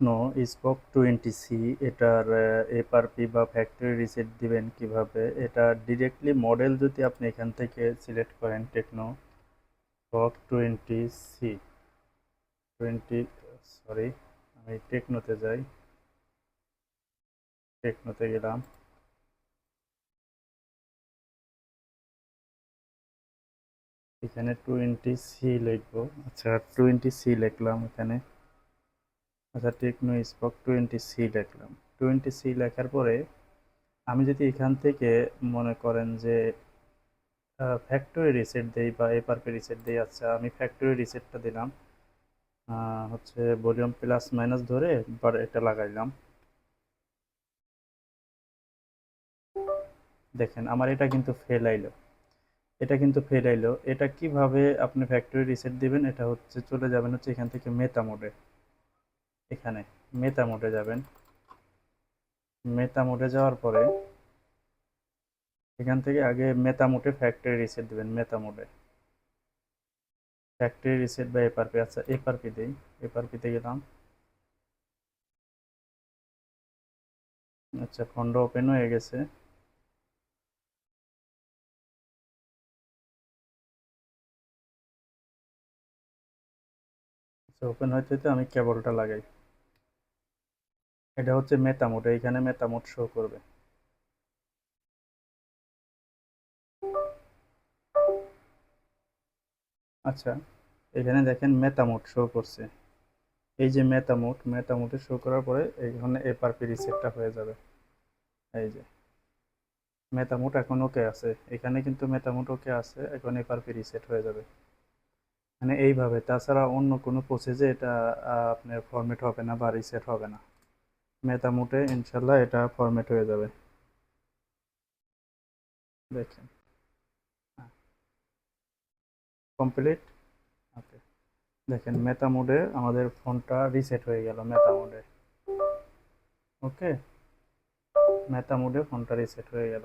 No spoke 20C এটার FRP বা factory reset দিবেন কিভাবে? এটা ডিরেক্টলি মডেল যদি আপনি এখান থেকে সিলেক্ট করেন টেকনো স্পোক 20C 20, সরি, আমি টেকনোতে যাই, টেকনোতে গেলাম। এখানে 20C লিখবো। আচ্ছা, 20C লিখলাম এখানে। আচ্ছা, টেকনো স্পোক 20C লিখলাম। 20C লেখার পরে আমি যদি এখান থেকে মনে করেন যে ফ্যাক্টরি রিসেট দেই বা এফআরপি রিসেট দেই, আচ্ছা আমি ফ্যাক্টরি রিসেটটা দিলাম। হচ্ছে ভলিউম প্লাস মাইনাস ধরে এবার এটা লাগাইলাম। দেখেন আমার এটা কিন্তু ফেল আইলো। এটা কিন্তু ফেল আইলো। এটা কিভাবে আপনি ফ্যাক্টরি রিসেট দিবেন? এটা হচ্ছে চলে যাবেন হচ্ছে এখান থেকে মেটা মোডে। এখানে মেটা মোডে যাবেন। মেটা মোডে যাওয়ার পরে এখান থেকে আগে মেটা মোডে ফ্যাক্টরি রিসেট দিবেন। মেটা মোডে ফ্যাক্টরি রিসেট বা এফআরপি, আচ্ছা এফআরপি দেই। এফআরপিতে গেলাম। আচ্ছা, ফন্ড ওপেন হয়ে গেছে। আচ্ছা, ওপেন হইতে হইতে আমি কেবলটা লাগাই। এটা হচ্ছে মেটা মোড, এইখানে মেটা মোড শো করবে। আচ্ছা, এখানে দেখেন মেটা মোড শো করছে। এই যে মেটা মোড, মেটা মোডে শো করার পরে এইখানে এফআরপি রিসেটটা হয়ে যাবে। এই যে মেটা মোড এখন ওকে আছে, এখানে কিন্তু মেটা মোড ওকে আছে, এখন এফআরপি রিসেট হয়ে যাবে। মানে এইভাবে, তাছাড়া অন্য কোনো প্রসেসে এটা আপনার ফরম্যাট হবে না বা রিসেট হবে না। মেটা মোডে ইনশাল্লাহ এটা ফরম্যাট হয়ে যাবে। দেখেন, কমপ্লিট। ওকে, দেখেন মেটা মোডে আমাদের ফোনটা রিসেট হয়ে গেল মেটা মোডে। ওকে, মেটা মোডে ফোনটা রিসেট হয়ে গেল।